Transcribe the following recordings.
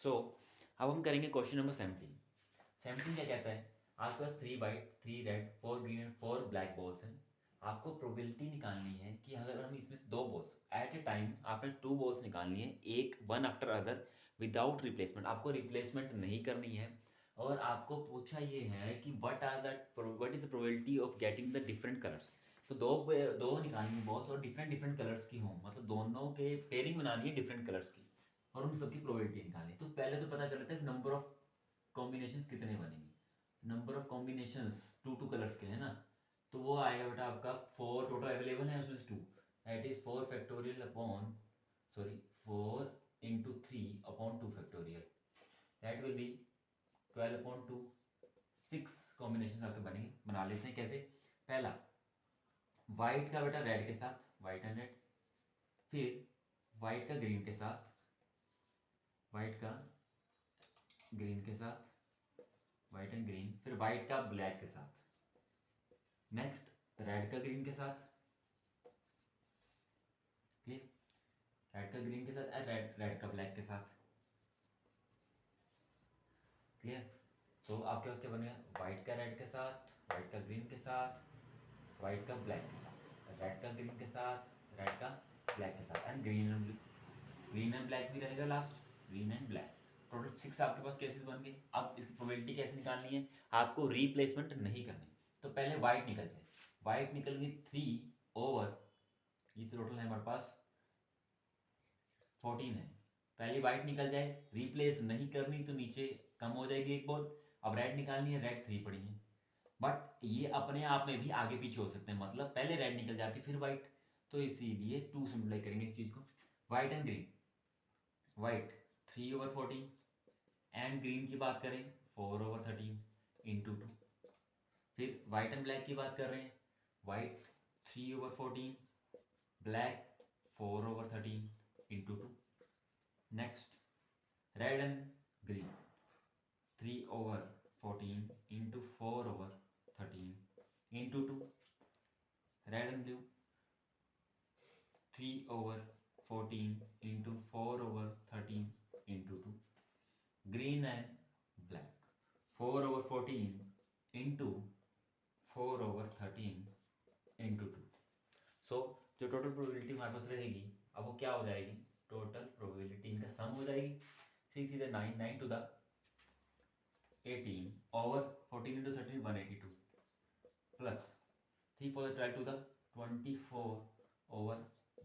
अब हम करेंगे क्वेश्चन नंबर 17 क्या कहता है, आपके पास 3 white 3 red 4 green and 4 black balls हैं। आपको प्रोबेबिलिटी निकालनी है कि अगर हम इसमें से 2 बॉल्स एट ए टाइम, आपने 2 बॉल्स निकालनी है, एक one after other without replacement, आपको रिप्लेसमेंट नहीं करनी है। और आपको पूछा ये है कि what is the probability of getting the different colours. तो दो निकालनी बॉल्स और डिफरेंट कलर्स की हों, मतलब दोनों के पेयरिंग बनानी है डिफरेंट कलर्स की, और उन सबकी प्रोबेबिलिटी निकालनी। तो पहले तो पता कर लेते हैं नंबर ऑफ कॉम्बिनेशंस कितने बनेंगे। Number of combinations two colours के है ना, तो वो आएगा बेटा आपका 4 टोटल अवेलेबल है, उसमें से 2, that is 4 factorial upon 4 into 3 upon 2 factorial, that will B 12 upon 2। 6 combination आपके बनेंगे। बना लेते हैं कैसे। पहला वाइट का बेटा रेड के साथ, वाइट एंड रेड, फिर वाइट का ग्रीन के साथ, वाइट का ग्रीन के साथ, वाइट एंड ग्रीन, फिर वाइट का ब्लैक के साथ, नेक्स्ट रेड का ग्रीन के साथ, क्लियर, रेड का ग्रीन के साथ, रेड का ब्लैक के साथ, क्लियर। सो आपके पास क्या बन गया, वाइट का रेड के साथ, वाइट का ग्रीन के साथ, वाइट का ब्लैक के साथ, रेड का ग्रीन के साथ, रेड का ब्लैक के साथ, एंड ग्रीन एंड ब्लैक भी रहेगा last, green and black. Total 6 आपके पास केसेस बन गए। अब इसकी प्रोबेबिलिटी कैसे निकालनी है, आपको रिप्लेसमेंट नहीं करनी। तो पहले वाइट निकल जाए, वाइट निकल गई 3 ओवर, ये टोटल है हमारे पास 14 है। पहले वाइट निकल जाए, रिप्लेस नहीं करनी तो नीचे कम हो जाएगी एक बॉल। अब रेड निकालनी है, रेड 3 पड़ी है, बट ये अपने आप में भी आगे पीछे हो सकते हैं, मतलब पहले रेड निकल जाती फिर वाइट, तो इसीलिए 2 सिंप्लाई करेंगे इस चीज को। White and green, white 3 over 14 and green की बात करें 4 ओवर 13 इंटू 2। फिर वाइट एंड ब्लैक की बात कर रहे हैं, white 3 over 14, black 4 over 13 into 2। Next red and green 3 over 14 into 4 over 13 into 2। Red and blue 3 over 14 into 4 over 13 into 2। Green and black 4 over 14 into 4 over 13 into 2। सो जो total probability हमारे पास रहेगी, अब वो क्या हो जाएगी, टोटल प्रोबेबिलिटी इनका सम हो जाएगी। 6 3 9 9 to the 18 over 14 into 13 182 plus 3 4 12 to the 24 over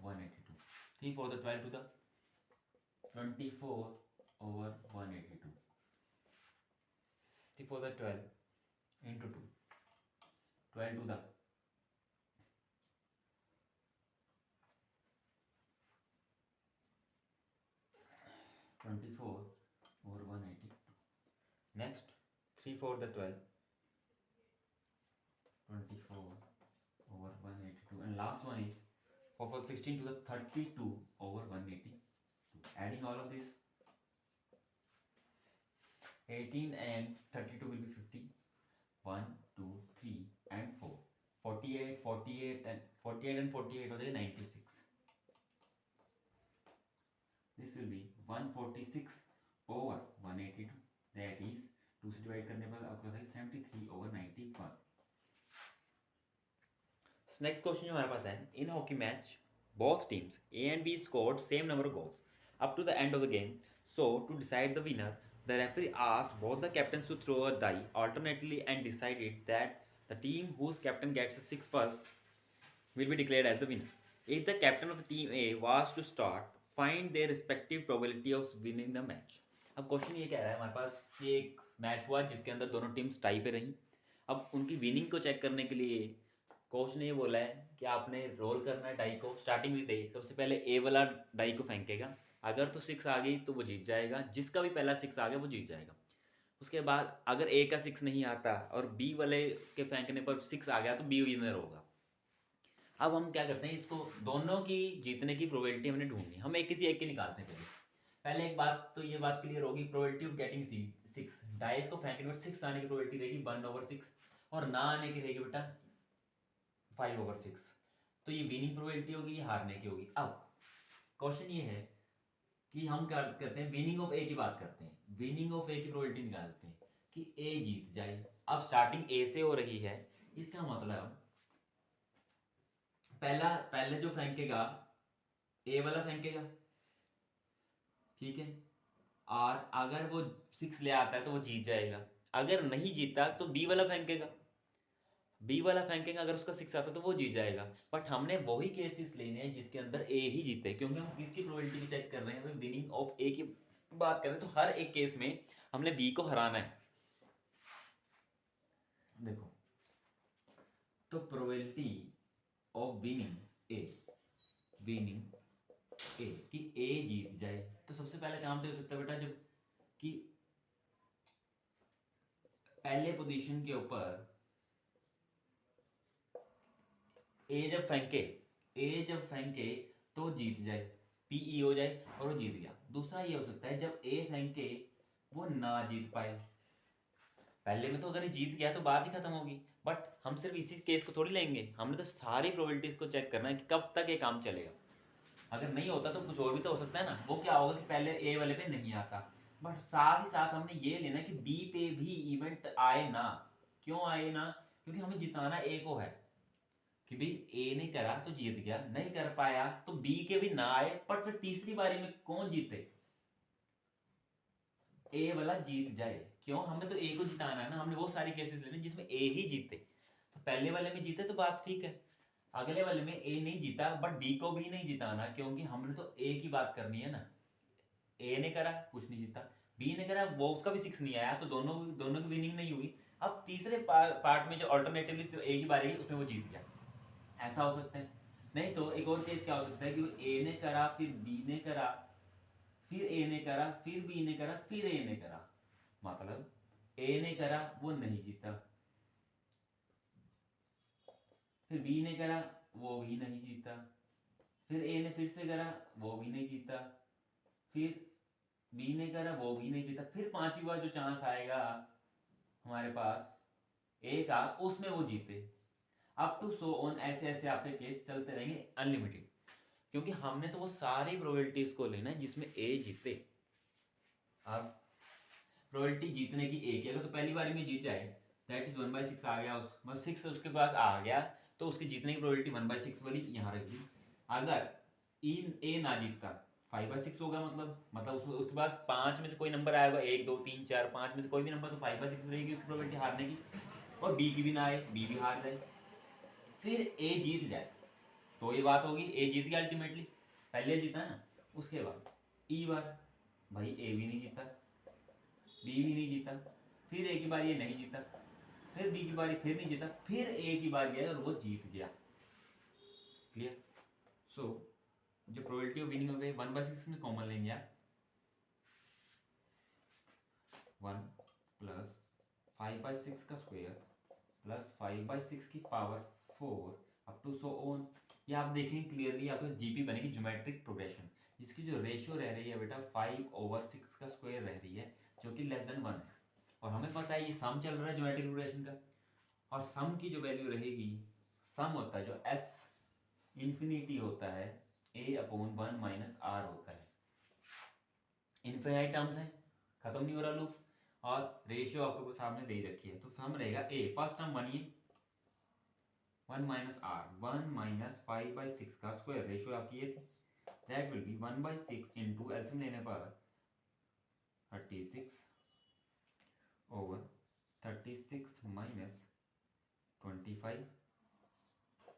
182, 3 4 12 to the 24 over 182, 3 4 12 into 2, 12 to the 24 over 182. Next 3 4 the 12, 24 over 182, and last one is 4 4 16 to the 32 over 182. Adding all of this, 18 and 32 will be 50, 1 2 3 and 4, 48 and 48 हो जाएगा 96. This will be 146 over 182, that is 2 से divide करने पर आपका 73 over 91. Next question जो हमारे पास है, इन hockey match both teams A and B scored same number of goals up to the end of the game. So to decide the winner, the referee asked both the captains to throw a die alternately and decided that the team whose captain gets a 6 first will be declared as the winner. If the captain of the team A was to start, find their respective probability of winning the match. अब question ये कह रहा है हमारे पास कि एक match हुआ जिसके अंदर दोनों टीम्स टाई पे रहीं। अब उनकी विनिंग को चेक करने के लिए कोच ने ये बोला है कि आपने रोल करना है डाई को। स्टार्टिंग विद ए, सबसे पहले ए वाला डाई को फेंकेगा, अगर तो 6 आ गई तो वो जीत जाएगा, जिसका भी पहला 6 आ गया वो जीत जाएगा। उसके बाद अगर ए का 6 नहीं आता और बी वाले के फेंकने पर 6 आ गया तो बी विनर होगा। अब हम क्या करते हैं, इसको दोनों की जीतने की प्रोबेबिलिटी हमने ढूंढनी, हम एक किसी एक की निकालते हैं पहले एक बात तो ये बात क्लियर होगी, प्रोबेबिलिटी ऑफ गेटिंग 6, डाइस को फेंकने पर 6 आने की प्रोबेबिलिटी रहेगी 1 ओवर 6 और ना आने की रहेगी बेटा 5 ओवर 6। तो ये विनिंग प्रोबेबिलिटी होगी, ये हारने की होगी। अब क्वेश्चन ये है कि हम क्या करते हैं, विनिंग ऑफ ए की बात करते हैं, विनिंग ऑफ ए की प्रोबेबिलिटी निकालते हैं कि ए जीत जाए। अब स्टार्टिंग ए से हो रही है, इसका मतलब पहले जो फेंकेगा ए वाला फेंकेगा, ठीक है, और अगर वो 6 ले आता है तो वो जीत जाएगा। अगर नहीं जीता तो बी वाला फेंकेगा, बी वाला फेंकेगा, अगर उसका 6 आता तो वो जीत जाएगा। बट हमने वही केसेस लेने हैं जिसके अंदर ए ही जीते, क्योंकि हम किसकी प्रोबेबिलिटी चेक कर रहे हैं, विनिंग ऑफ ए की बात कर रहे हैं, तो हर एक केस में हमने बी को हराना है। देखो, तो प्रोबेबिलिटी ऑफ विनिंग ए कि ए जीत जाए, तो सबसे पहले काम तो हो सकता है बेटा जब कि पहले पोजीशन के ऊपर ए जब फेंके तो जीत जाए, पीई हो जाए और वो जीत गया। दूसरा ये हो सकता है जब ए फेंके वो ना जीत पाए। पहले में तो अगर ये जीत गया तो बात ही खत्म होगी, बट हम सिर्फ इसी केस को थोड़ी लेंगे, हमने तो सारी प्रोबेबिलिटीज को चेक करना है कि कब तक ये काम चलेगा। अगर नहीं होता तो कुछ और भी तो हो सकता है ना। वो क्या होगा कि पहले ए वाले पे नहीं आता, बट साथ ही साथ हमने ये लेना कि बी पे भी इवेंट आए ना। क्यों आए ना? क्योंकि हमें जिताना ए को है कि भाई ए ने करा तो जीत गया, नहीं कर पाया तो बी के भी ना आए, पर फिर तीसरी बारी में कौन जीते, ए वाला जीत जाए। क्यों? हमें तो ए को जिताना है ना, हमने वो सारे केसेस लेने जिसमें ए ही जीते। तो पहले वाले में जीते तो बात ठीक है, अगले वाले में ए नहीं जीता बट बी को भी नहीं जिताना, क्योंकि हमने तो ए की बात करनी है ना। ए ने करा कुछ नहीं जीता, बी ने करा वो उसका भी 6 नहीं आया, तो दोनों दोनों की विनिंग नहीं हुई। अब तीसरे पार्ट में जो अल्टरनेटिवली जो ए की बारी है उसमें वो जीत गया, ऐसा हो सकता है। नहीं तो एक और केस क्या हो सकता है कि ए ने करा फिर बी ने करा फिर ए ने करा फिर बी ने करा फिर ए ने करा, मतलब ए ने करा वो नहीं जीता, फिर बी ने करा वो भी नहीं जीता, फिर ए ने फिर से करा वो भी नहीं जीता, फिर बी ने करा वो भी नहीं जीता, फिर पांचवी बार जो चांस आएगा हमारे पास ए का उसमें वो जीते। अप टू सो ऑन, ऐसे ऐसे आपके केस चलते रहेंगे अनलिमिटेड, क्योंकि हमने तो वो सारी प्रोबेबिलिटीज को लेना है जिसमें ए जीते। अब प्रोबेबिलिटी जीतने की ए की, अगर तो पहली बारी में जीत जाए दैट इज 1/6 आ गया, उस 6 उसके पास आ गया तो उसकी जीतने की प्रोबेबिलिटी 1/6 वाली यहाँ रख दी। अगर ए ना जीतता 5/6 होगा, मतलब उसमें उसके पास 5 में से कोई नंबर आएगा, 1 2 3 4 5 में से कोई भी नंबर, तो 5/6 रहेगी उसकी प्रोबेबिलिटी हारने की। और बी की भी ना आए, बी भी हार जाए, फिर ए जीत जाए तो ये बात होगी ए जीत गया अल्टीमेटली, पहले जीता ना। उसके बाद ई बार भाई ए भी नहीं जीता, बी भी नहीं जीता, फिर ए की बारी ये नहीं जीता, फिर बी की बारी फिर नहीं जीता, फिर ए की बारी आई और वो जीत गया। क्लियर? सो जो प्रोबेबिलिटी ऑफ विनिंग ऑफ ए 1/6 में कॉमन लेंगे आप, 1 प्लस 5/6 का स्क्वायर प्लस 5/6 की power 4 up to so on. ये आप देखेंगे क्लियरली आपके जीपी बनेगी ज्योमेट्रिक प्रोग्रेशन, जिसकी जो रेशियो रह रही है बेटा 5/6 का स्क्वायर रह रही है, जो कि लेस देन 1 है। और हमें पता है ये सम चल रहा है ज्योमेट्रिक प्रोग्रेशन का, और सम की जो वैल्यू रहेगी, सम होता है जो एस इंफिनिटी होता है a/1 माइनस आर होता है, इनफिनाइट टर्म्स है, खत्म नहीं हो रहा लूप, और रेशियो आपको सामने दे रखी है। तो सम रहेगा a, फर्स्ट टर्म बनिए 1 माइनस आर, 1 माइनस 5/6 का स्क्वायर, रेशियो आपकी ये थी, that will be 1/6 into LCM लेने पर 36 ओवर 36 माइनस 25,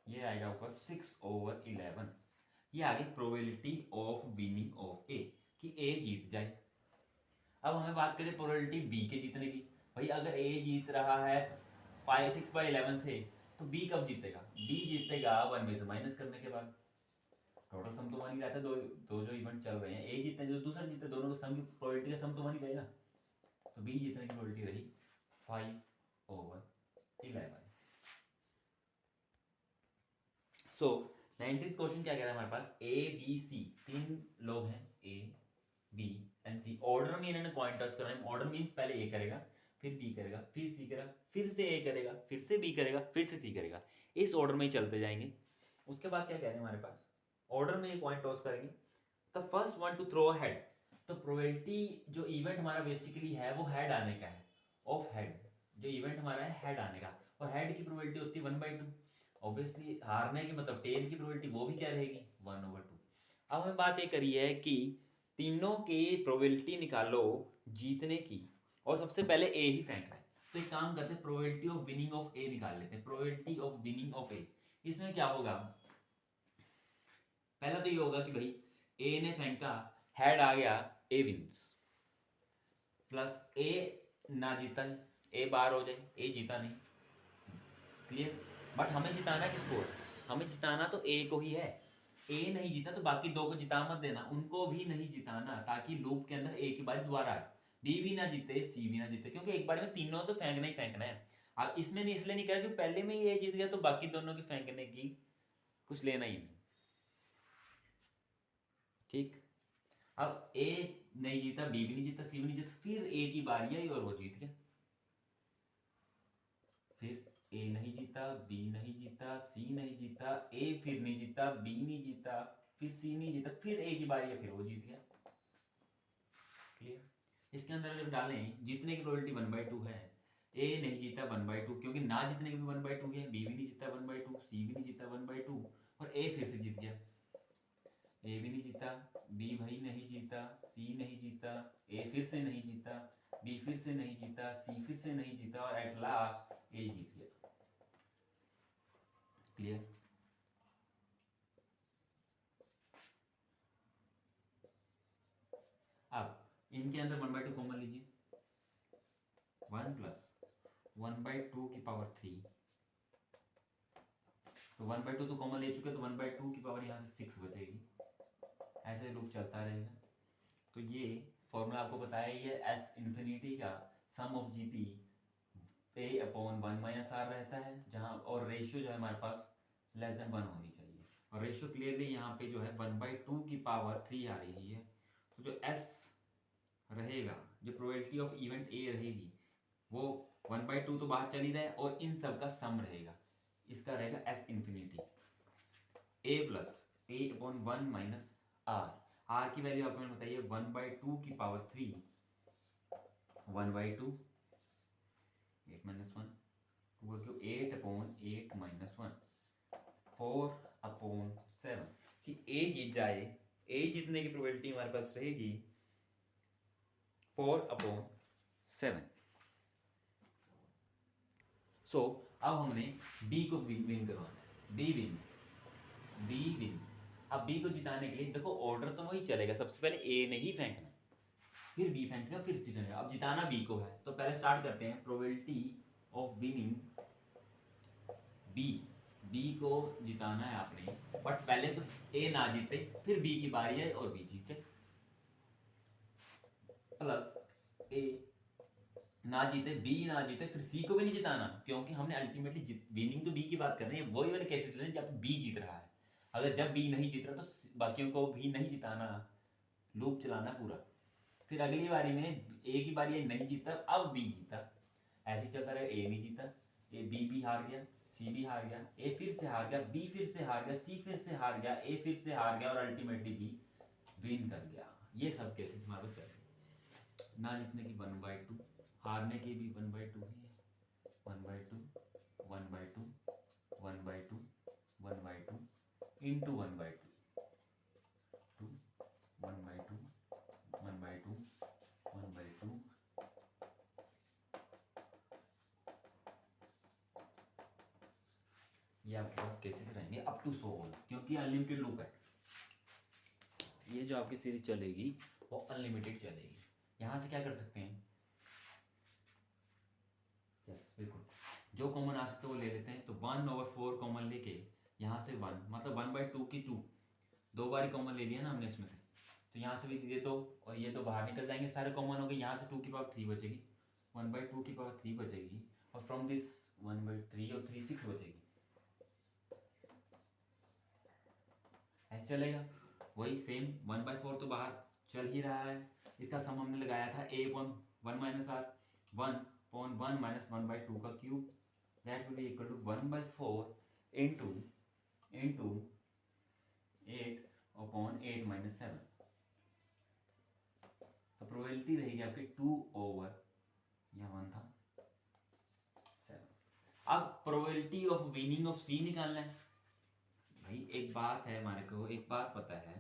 ये आएगा आपका 6/11। ये आ गई प्रोबेबिलिटी ऑफ विनिंग ऑफ ए कि ए जीत जाए। अब हमें बात करें प्रोबेबिलिटी बी के जीतने की। भाई अगर ए जीत रहा है तो 6/11 से, तो बी कब जीतेगा? बी जीतेगा 1 में से माइनस करने के बाद। टोटल सम तो 1 ही रहता है, दो जो इवेंट चल रहे हैं, ए जीतने जो दूसरा जीते, दोनों का सम की प्रोबेबिलिटी का सम तो 1 ही रहेगा। तो बी जीतने की प्रोबेबिलिटी रही 5/11। सो 19th क्वेश्चन क्या कह रहा है हमारे पास, ए बी सी, 3 लोग हैं, A B and C, order में इन्होंने कॉइन टॉस करना है। ऑर्डर मींस पहले ए करेगा, फिर बी करेगा, फिर सी करेगा, फिर से ए करेगा, फिर से बी करेगा, फिर से सी करेगा, इस ऑर्डर में ही चलते जाएंगे। उसके बाद क्या कह रहे हैं हमारे पास, ऑर्डर में ये कॉइन टॉस करेंगे, the first one to throw head. तो प्रोबेबिलिटी जो इवेंट हमारा बेसिकली है वो हेड आने का है, ऑफ हेड। जो इवेंट हमारा है हेड आने का, और हेड की प्रोबेबिलिटी होती है 1/2। ऑब्वियसली हारने की मतलब टेल की प्रोबेबिलिटी वो भी क्या रहेगी 1/2। अब हमें बात ये करी है कि तीनों की प्रोबेबिलिटी निकालो जीतने की, और सबसे पहले ए ही फेंकना है। तो एक काम करते हैं, प्रोबेबिलिटी ऑफ विनिंग ऑफ ए निकाल लेते हैं। प्रोबेबिलिटी ऑफ विनिंग ऑफ ए, इसमें क्या होगा, पहला तो ये होगा कि भाई ए ने फेंका, हेड आ गया, ए विंस, प्लस ए ना जीता, ए बार हो जाए, ए जीता नहीं, क्लियर। बट हमें जिताना किसको है, हमें जिताना तो ए को ही है। ए नहीं जीता तो बाकी दो को जिता मत देना, उनको भी नहीं जिताना, ताकि लूप के अंदर ए की बारी दोबारा आए, बी भी ना जीते सी भी ना जीते, क्योंकि एक बार में तीनों तो फेंकना ही फेंकना है। अब इसमें नहीं इसलिए नहीं कह रहा कि पहले में ही ए जीत गया तो बाकी दोनों की फेंकने की कुछ लेना ही नहीं, ठीक। अब ए नहीं जीता, बी भी नहीं जीता, सी भी नहीं जीता, फिर ए की बारी आई और वो जीत गया। फिर ए नहीं जीता, बी नहीं जीता, सी नहीं जीता, ए फिर नहीं जीता, बी नहीं जीता, फिर सी नहीं जीता, फिर ए की बारी है, फिर वो जीत गया, क्लियर। इसके अंदर अगर डालें जीतने की प्रोबेबिलिटी 1/2 है, ए नहीं जीता 1/2, क्योंकि ना जीतने की भी 1/2 है, बी भी नहीं जीता 1/2, सी भी नहीं जीता 1/2, और ए फिर से जीत गया। ए भी नहीं जीता, बी भाई नहीं जीता, सी नहीं जीता, ए फिर से नहीं जीता, बी फिर से नहीं जीता, सी फिर से नहीं जीता, और एट लास्ट ए जीत गया, क्लियर। अब इनके अंदर 1/2 कॉमन लीजिए, 1 + 1/2 की पावर 3, तो 1/2 तो कॉमन ले चुके, तो 1/2 की पावर यहाँ से 6 बचेगी, ऐसे लूप चलता रहेगा। तो ये फॉर्मूला आपको बताया ही है, एस इन्फिनिटी का सम ऑफ जीपी a/1 - r रहता है, जहाँ और रेशियो जो है हमारे पास <<1 होनी चाहिए, और रेशियो क्लियरली यहाँ पे जो है 1/2 की पावर 3 आ रही है। तो जो s रहेगा, जो प्रोबेबिलिटी ऑफ इवेंट a रहेगी, वो 1/2 तो बाहर चली रहे, और इन सब का सम रहेगा, इसका रहेगा s infinity a + a/1 - r। r की वैल्यू आपको मैंने बताइए 1/2 की पावर 3, 1/2 8 - 1 2 8/8 - 1 4/7, कि a जीत जाए, a जीतने की प्रोबेबिलिटी हमारे पास रहेगी 4/7। सो अब हमने b को विन करवाना है, b विंस। अब b को जिताने के लिए देखो ऑर्डर तो वही चलेगा, सबसे पहले a ने ही फेंकना, फिर b फेंकेगा, फिर c फेंकेगा। अब जिताना b को है, तो पहले स्टार्ट करते हैं, प्रोबेबिलिटी ऑफ विनिंग b को जिताना है आपने, बट पहले तो a ना जीते, फिर b की बारी है और b जीते, प्लस a ना जीते, b ना जीते, फिर c को भी नहीं जिताना, क्योंकि हमने अल्टीमेटली विनिंग तो b की बात कर रहे हैं, वही वाले केसेस लें जब b जीत रहा है। अगर जब b नहीं जीत रहा तो बाकियों को भी नहीं जिताना, लूप चलाना पूरा। फिर अगली बारी में a की बारी है, नहीं जीता, अब b जीता, ऐसे ही चलता रहे, a नहीं जीता, b भी हार गया, c भी हार गया, a फिर से हार गया, b फिर से हार गया, c फिर से हार गया, a फिर से हार गया, और अल्टीमेटली b विन कर गया। ये सब केसेस हमारे पास चल रहे, ना जीतने की 1/2, हारने की भी 1/2 ही है, 1/2 1/2 1/2 1/2 into 1/2 2 1/2 1/2 1/2। ये आपके पास केसेस रहेंगे अप टू 100, क्योंकि अनलिमिटेड लूप है, ये जो आपकी सीरीज चलेगी वो अनलिमिटेड चलेगी। यहाँ से क्या कर सकते हैं, यस बिल्कुल, जो कॉमन आ सकते हैं वो ले लेते हैं। तो 1/4 कॉमन लेके यहाँ से 1, मतलब 1/2 की 2, दो बारी कॉमन ले लिया ना हमने इसमें से, तो यहाँ से भी ये दो और ये दो बाहर निकल जाएंगे, सारे कॉमन हो गए, यहाँ से 2 की पावर 3 बचेगी, 1/2 की पावर 3 बचेगी, और फ्रॉम दिस 1/3 और 3 6 बचेगी, ऐसे चलेगा। वही सेम 1/4 तो बाहर चल ही रहा है, इसका सम हमने लगाया था a/1 - r 1/1 - 1/2 का cube, that will be equal to 1/4 into 8/8 - 7, probability रहेगी आपकी 2/, यहाँ 1 था 7। अब probability of winning of C निकालना है भाई। एक बात है, हमारे को एक बात पता है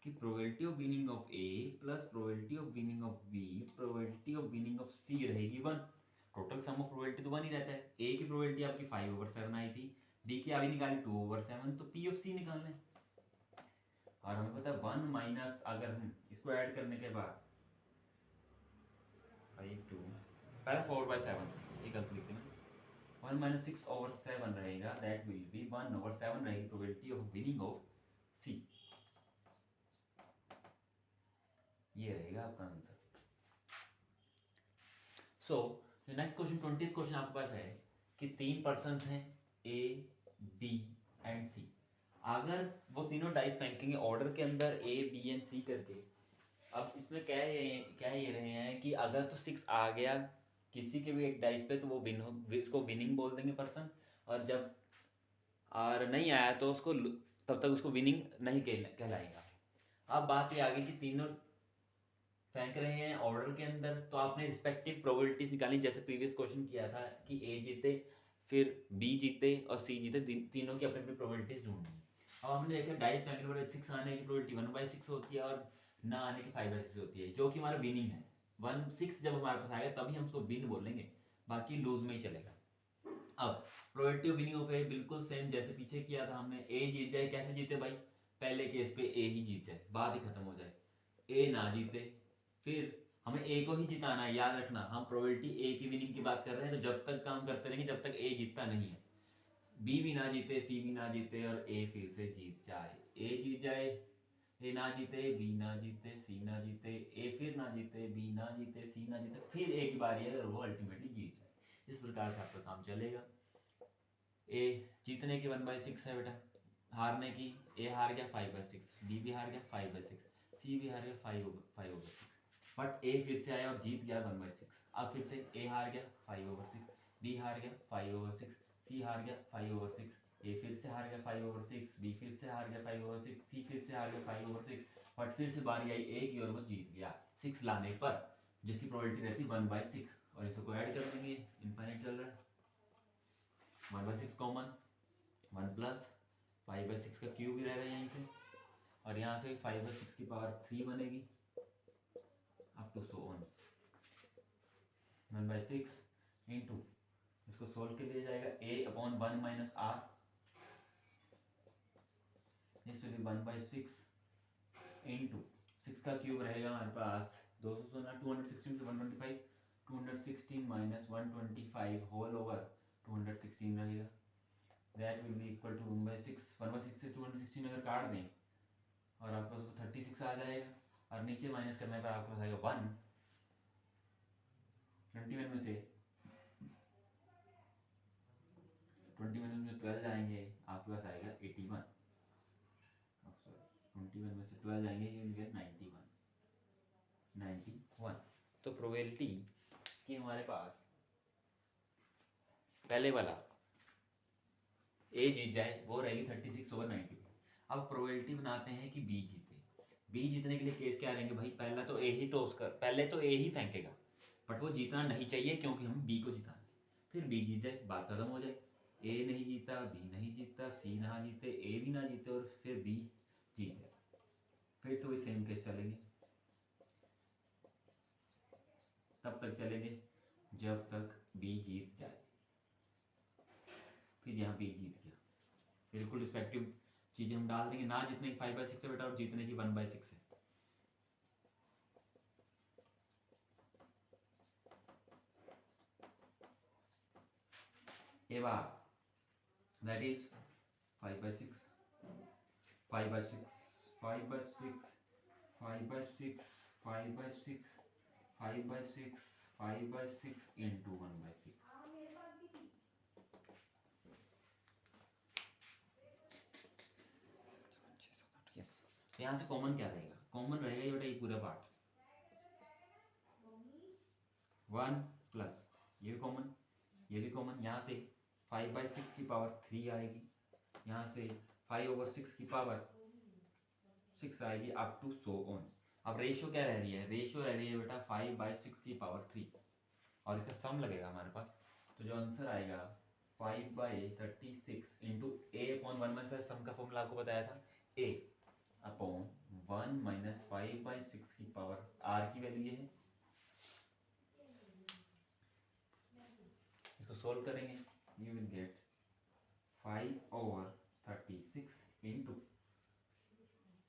कि probability of winning of A plus probability of winning of B probability of winning of C रहेगी 1। टोटल सम ऑफ प्रोबेबिलिटी तो 1 ही रहता है। ए की प्रोबेबिलिटी आपकी 5/7 आई थी, बी की अभी निकाली 2/7, तो पी ऑफ सी निकालना है। और हमें पता है 1 माइनस, अगर हम इसको ऐड करने के बाद 5 2 पहले 4/7 ये गलत लिखते हैं, 1 माइनस 6/7 रहेगा, दैट विल बी 1/7 रहेगी probability of winning of C. ये रहेगा आपका answer. So next question 20th question आपके पास है कि 3 पर्सन्स हैं ए बी एंड सी। अगर वो तीनों डाइस फेंकेंगे ऑर्डर के अंदर ए बी एंड सी करके। अब इसमें क्या ये रहे हैं कि अगर तो 6 आ गया किसी के भी एक डाइस पे तो वो विन हो, उसको विनिंग बोल देंगे पर्सन। और जब और नहीं आया तो उसको तब तक उसको विनिंग नहीं कहलाएगा। अब बात ये आ गई कि तीनों फेंक रहे हैं ऑर्डर के अंदर, तो आपने रिस्पेक्टिव प्रोबेबिलिटीज निकाली जैसे प्रीवियस क्वेश्चन किया था कि ए जीते, फिर बी जीते और सी जीते, तीनों की अपनी अपनी प्रोबेबिलिटीज ढूंढनी है। अब हमने देखा डाइस फेंकने पर 6 आने की प्रोबेबिलिटी 1/6 होती है और ना आने की 5/6 होती है, जो कि हमारा विनिंग है। 1/6 जब हमारे पास आएगा तभी हम उसको विन बोलेंगे, बाकी लूज में ही चलेगा। अब प्रोबेबिलिटी ऑफ विनिंग ऑफ ए बिल्कुल सेम जैसे पीछे किया था हमने। ए जीत जाए, कैसे जीते भाई, पहले केस पे ए ही जीत जाए, बात ही खत्म हो जाए। ए ना जीते, फिर हमें ए को ही जिताना है, याद रखना हम प्रोबेबिलिटी ए की विनिंग की बात कर रहे हैं, तो जब तक काम करते रहेंगे जब तक ए जीतता नहीं है। बी भी ना जीते, सी भी ना जीते और ए फिर से जीत जाए। ए जीत जाए, ए ना जीते, बी ना जीते, सी ना जीते, ए फिर ना जीते, बी ना जीते, सी ना जीते, फिर ए की बारी है और वो अल्टीमेटली जीत जाए। इस प्रकार से आपका काम चलेगा। ए जीतने की 1/6 है बेटा, हारने की ए हार गया 5/6, बी भी हार गया 5/6, सी भी हार गया 5/6। बट ए फिर से आया और जीत गया 1/6। अब फिर से ए हार गया 5/6, बी हार गया 5/6, सी हार गया 5/6, ए फिर से हार गया 5/6, बी फिर से हार गया 5/6, सी फिर से हार गया 5/6। बट फिर से बारी आई ए की और वो जीत गया 6 लाने पर, जिसकी प्रोबेबिलिटी रहती 1/6। और इसको ऐड कर देंगे, इनफाइनाइट चल रहा है, 1/6 कॉमन, 1 प्लस 5/6 का क्यूब ही रहेगा यहीं से, और यहाँ से 5/6 की पावर 3 बनेगी up to so on. 1/6 into, इसको सोल्व के लिए जाएगा a/1 minus R, this will be 1/6 into 6 का क्यूब रहेगा हमारे पास 216, 216 से 125, 216 माइनस 125 होल ओवर 216 रहेगा, that will be equal to 1/6। 1/6 से 216 अगर काट दें और आपके पास 36 आ जाएगा, और नीचे माइनस करने पर आपके पास आएगा 1। 21 में से 12 जाएंगे आपके पास आएगा 81। 21 में से 12 जाएंगे ये मिल गया 91। तो प्रोबेबिलिटी कि हमारे पास पहले वाला ए जीत जाए वो रहेगी 36/90। अब प्रोबेबिलिटी बनाते हैं कि बी जीते। बी जीतने के लिए केस क्या लेंगे भाई, पहला तो ए ही टॉस कर, पहले तो ए ही फेंकेगा, बट वो जीतना नहीं चाहिए क्योंकि हम बी को जिताना है। फिर बी जीत जाए, बात खत्म हो जाए। ए नहीं जीता, बी नहीं जीता, सी ना जीते, ए भी ना जीते और फिर बी जीत जाए, फिर से वही सेम केस चलेंगे। तब तक चलेंगे जब तक बी जीत जाए, फिर यहाँ बी जीत गया, बिल्कुल रिस्पेक्टिव चीजें हम डाल देंगे। ना जीतने की 5/6 है बेटा और जीतने की 1/6 है। ए बार that is 5/6, 5/6, 5/6, 5/6, 5/6, 5/6, 5/6 into 1/6। यस, यहाँ से कॉमन क्या रहेगा, कॉमन रहेगा ये बेटा ये पूरा पार्ट 1 प्लस ये भी कॉमन, ये भी कॉमन। यहाँ से 5/6 की पावर 3 आएगी, यहाँ से 5/6 की पावर 6 आएगी अप टू सो ऑन। अब रेशियो क्या रह रही है, रेशियो रह रही है बेटा 5/6 की पावर 3 और इसका सम लगेगा हमारे पास। तो जो आंसर आएगा 5/36 इंटू ए अपॉन 1 में से सम का फॉर्मूला आपको बताया था, ए अपॉन 1 माइनस 5/6 की पावर आर की वैल्यू ये है। इसको सोल्व करेंगे, यू विल गेट 5/36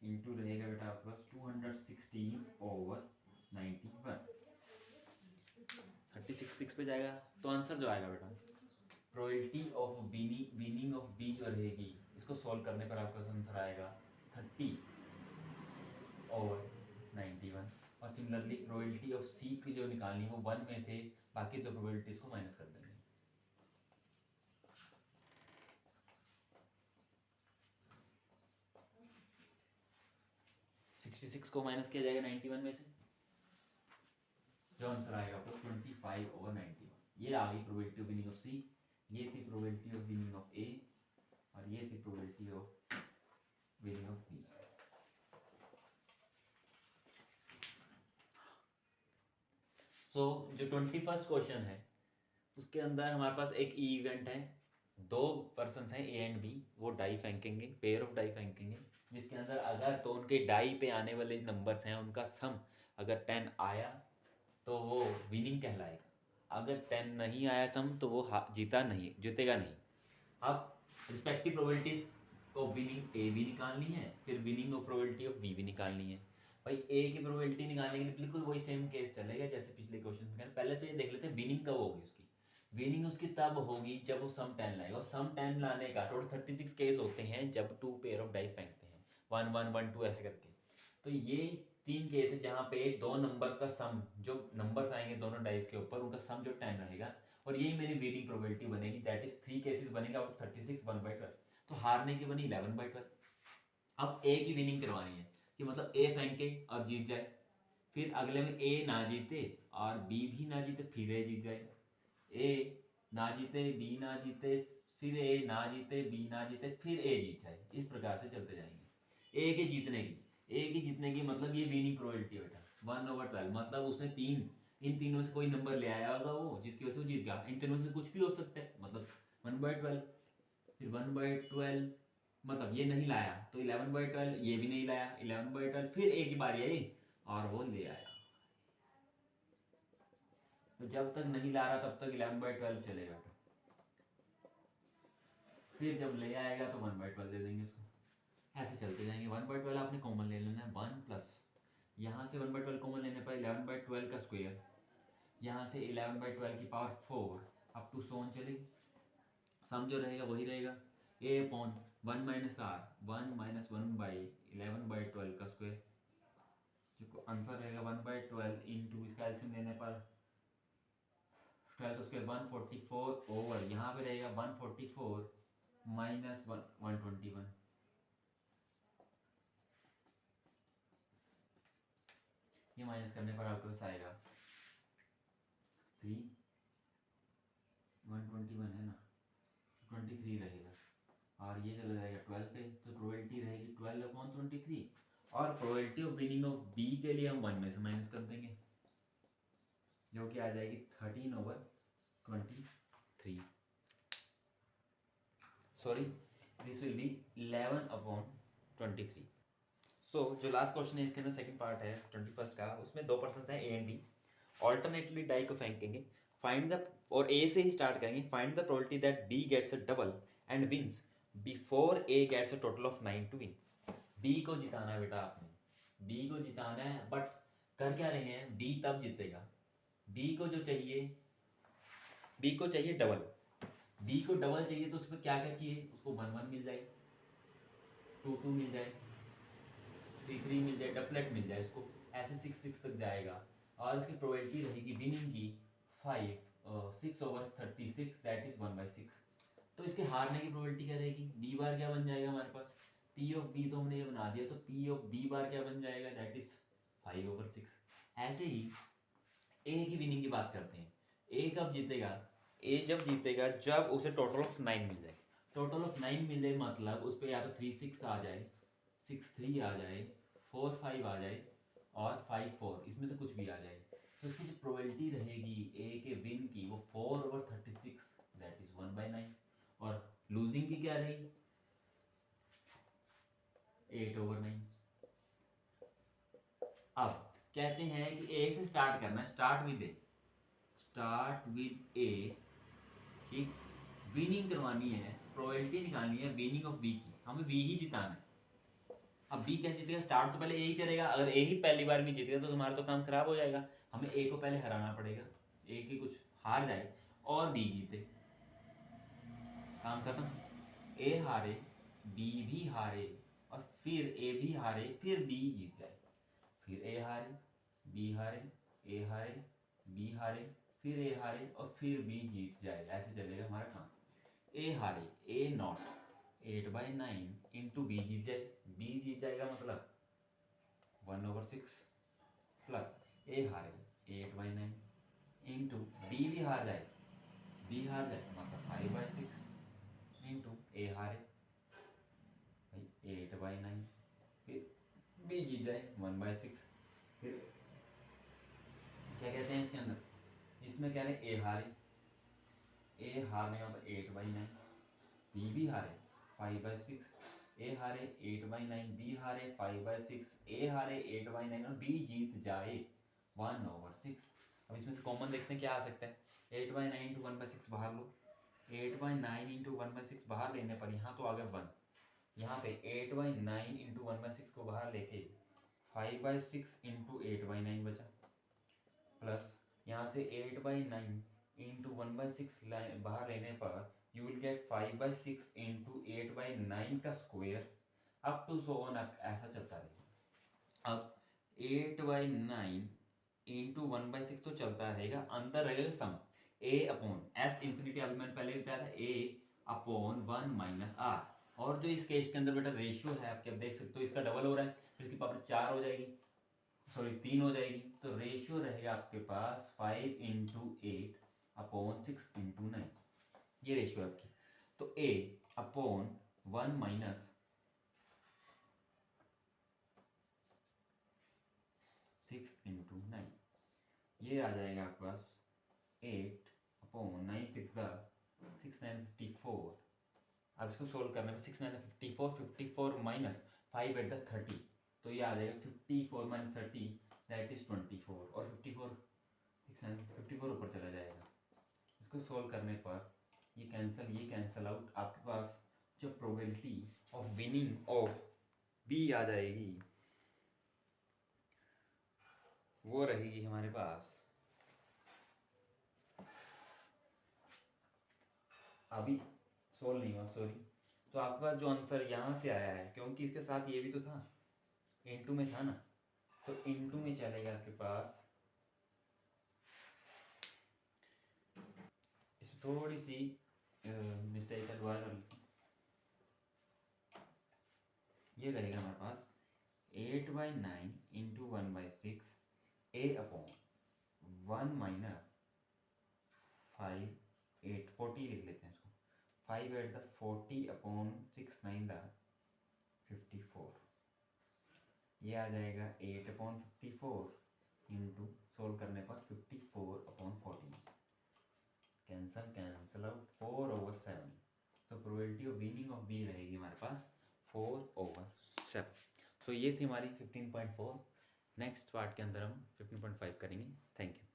इंटू रहेगा बेटा आपके पास 216/91। 36 पे जाएगा तो आंसर जो आएगा बेटा probability of winning of B जो रहेगी, इसको सॉल्व करने पर आपका आंसर आएगा 30/91। और सिमिलरली प्रोबेबिलिटी ऑफ सी की जो निकालनी है वो 1 में से बाकी दो प्रोबेबिलिटीज को माइनस कर देंगे। सिक्स को माइनस किया जाएगा 91 में से, जो आंसर आएगा आपको 25/91। ये आ गई probability of winning of C, ये थी probability of winning of A और ये थी probability of winning of B. So जो 21st क्वेश्चन है उसके अंदर हमारे पास एक इवेंट है, दो पर्सन हैं ए एंड बी, वो डाई फेंकेंगे, पेयर ऑफ डाई फेंकेंगे, जिसके अंदर अगर तो उनके डाई पे आने वाले नंबर्स हैं उनका सम अगर 10 आया तो वो विनिंग कहलाएगा, अगर 10 नहीं आया सम तो वो जीतेगा नहीं। अब respective probabilities of winning A भी निकालनी है, फिर winning of probability of B भी निकालनी है। भाई ए की प्रोबेबिलिटी निकालने के लिए बिल्कुल वही सेम केस चलेगा जैसे पिछले क्वेश्चन में। पहले तो ये देख लेते हैं विनिंग कब होगी उसकी। विनिंग उसकी तब होगी जब वो सम 10 लाएगा, और सम 10 लाने का टोटल 36 केस होते हैं जब 2 पेयर ऑफ डाइस फेंकते हैं 1 1 1 2 ऐसे करके। तो ये 3 केस है जहाँ पे दो नंबर्स का सम, जो नंबर्स आएंगे दोनों डाइस के ऊपर उनका सम जो 10 रहेगा, और यही मेरी विनिंग प्रोबेबिलिटी बनेगी, दैट इज 3 केसेस बनेगा आउट ऑफ 36 1/12। तो हारने की बनी 11/12। अब ए की विनिंग करवानी है कि मतलब ए फेंके और जीत जाए, फिर अगले में ए ना जीते और बी भी ना जीते फिर ए जीत जाए, ए ना जीते बी ना जीते फिर ए ना जीते बी ना जीते फिर ए जीत जाए, इस प्रकार से चलते जाएंगे। ए के जीतने की मतलब ये विनिंग प्रोबेबिलिटी है बेटा 1/12, मतलब उसने इन तीनों से कोई नंबर ले आया होगा वो जिसकी वजह से वो जीत गया। इन तीनों से कुछ भी हो सकता है, मतलब 1/12, फिर 1/12 मतलब ये नहीं लाया तो 11/12, ये भी नहीं लाया 11/12, फिर एक ही बारी आई और वो ले आया। तो जब तक नहीं ला रहा तब तक 11/12 चलेगा, फिर जब ले आएगा तो 1/12 दे देंगे उसको। ऐसे चलते जाएंगे। 1/12 आपने कॉमन ले लेना है, 1 प्लस यहाँ से 1/12 कॉमन लेने पर 11/12 का स्क्वायर, यहाँ से 11/12 की पावर 4 अप टू सोन चलेगी, सम जो रहेगा वही रहेगा, a upon 1 minus R 1 minus 1/11/12 का स्क्वायर, जो आंसर रहेगा 1/12 इंटू इसका एलसीएम लेने पर 12 का स्क्वायर 144 ओवर यहाँ पे रहेगा 144 माइनस 121, ये माइनस करने पर आपके पास आएगा 3 121 है ना 23 रहेगा, और ये चला जाएगा 12 पे, तो प्रोबेबिलिटी रहेगी 12/23, और probability of winning of B के लिए हम 1 में से माइनस कर देंगे जो कि आ जाएगी 13/23, सॉरी दिस विल बी 11/23। सो जो लास्ट क्वेश्चन है इसके अंदर सेकंड पार्ट है 21st का, उसमें दो पर्सन हैं A and B, alternately die को फेंकेंगे, फाइंड द, और ए से ही स्टार्ट करेंगे, find the probability that B gets a double and wins before A gets a total of 9 to win. B को जिताना है बेटा आपने, बी को जिताना है, बट कर क्या रहे हैं, बी तब जीतेगा, बी को चाहिए डबल, बी को डबल चाहिए तो उसमें क्या क्या चाहिए, उसको 1 1 मिल जाए, 2 2 मिल जाए, 3 3 मिल जाए, डबलेट मिल जाए उसको, ऐसे 6 6 तक जाएगा, और इसकी प्रोबेबिलिटी रहेगी विनिंग की 6/36 दैट इज 1/6। तो इसके हारने की प्रोबेबिलिटी क्या रहेगी, बी बार क्या बन जाएगा हमारे पास, पी ऑफ बी तो हमने ये बना दिया, तो पी ऑफ बी बार क्या बन जाएगा, दैट इज 5/6। ऐसे ही ए की विनिंग की बात करते हैं, ए कब जीतेगा, ए जब जीतेगा जब उसे टोटल ऑफ 9 मिल जाए, टोटल ऑफ 9 मिल जाए मतलब उस पर या तो 3 6 आ जाए, 6 3 आ जाए, 4 5 आ जाए, और 5 4, इसमें से कुछ भी आ जाए, तो इसकी जो प्रोबेबिलिटी रहेगी ए के विन की वो 4/36, दैट इज 1/9, और लूजिंग की क्या रही 8/9। अब कहते हैं कि ए से स्टार्ट करना है, स्टार्ट विद ए, ठीक, विनिंग करवानी है, प्रोबेबिलिटी निकालनी है विनिंग ऑफ बी की, हमें बी ही जिताना है। अब बी कैसे जीतेगा, स्टार्ट तो पहले ए ही करेगा, अगर ए ही पहली बार में जीतेगा तो तुम्हारा तो काम खराब हो जाएगा, हमें ए को पहले हराना पड़ेगा, ए की कुछ हार जाए और बी जीते, काम खत्म। ए हारे, बी भी हारे, और फिर ए भी हारे, फिर बी जीत जाए, फिर ए हारे, बी हारे, ए हारे, बी हारे, फिर ए हारे, और फिर बी जीत जाए, ऐसे चलेगा हमारा काम। ए हारे, ए नॉट 8/9 इंटू बी जीत जाए, बी जीत जाएगा मतलब 1/6, प्लस ए हारे 8/9 इंटू बी भी हार जाए, बी हार जाए मतलब 5/6 इंटू ए हारे भाई 8/9, फिर बी जीत जाए 1/6, फिर क्या कहते हैं इसके अंदर, इसमें कह रहे हैं ए हारे, ए हारने का मतलब 8/9, बी भी हारे 5/6, ए हारे 8/9, बी हारे 5/6, ए हारे 8/9, और बी जीत जाए 1/6। अब इसमें से कॉमन देखते हैं क्या आ सकता है, 8/9 इंटू 1/6 बाहर लो, 8/9 इंटू 1/6 बाहर लेने पर यहाँ तो आ गया 1, यहाँ पे 8/9 इंटू 1/6 को बाहर लेके 5/6 इंटू 8/9 बचा, प्लस यहाँ से 8/9 इंटू 1/6 बाहर लेने पर यू विल गेट 5/6 इंटू 8/9 का square, up to so on, ऐसा चलता रहेगा। अब 8/9 इंटू 1/6 तो चलता रहेगा, अंदर रहेगा सम ए अपॉन एस इंफिनिटी, अभी मैंने पहले बताया था ए अपॉन 1 माइनस आर, और जो इस केस के अंदर बेटा रेशियो है आपके, आप देख सकते हो इसका डबल हो रहा है, तो इसकी पावर 4 हो जाएगी, सॉरी 3 हो जाएगी, तो रेशियो रहेगा आपके पास 5 इंटू 8 अपॉन 6 इंटू 9, ये रेशियो है आपकी। तो ए अपॉन 1 माइनस 6 इंटू 9, ये आ जाएगा आपके पास 8 अपॉन 9 6 6 9 54। अब इसको सोल्व करने में 6 9 54, 54 माइनस 5 एट द 30, तो ये आ जाएगा 54 माइनस 30 दैट इज 24, और 54 54 ऊपर चला जाएगा। इसको सोल्व करने पर ये कैंसल आउट, आपके पास जो probability of winning of B आ जाएगी वो रहेगी हमारे पास, अभी सोल्व नहीं हुआ सॉरी, तो आपके पास जो आंसर यहाँ से आया है, क्योंकि इसके साथ ये भी तो था, इनटू में था ना, तो इनटू में चलेगा आपके पास, इसमें थोड़ी सी मिस्टेक है, दोबारा कर लेते हैं। ये रहेगा हमारे पास 8/9 इंटू 1/6 ए अपॉन 1 माइनस 5 8 40 लिख लेते हैं इसको, 5 एट द 40 अपॉन 6 9 द 54, ये आ जाएगा 8 अपॉन 54 इंटू सोल्व करने पर 54 अपॉन 40, कैंसल आउट 4/7, तो probability of winning of B रहेगी हमारे पास 4/7। सो ये थी हमारी 15.4, नेक्स्ट पार्ट के अंदर हम 15.5 करेंगे। Thank you.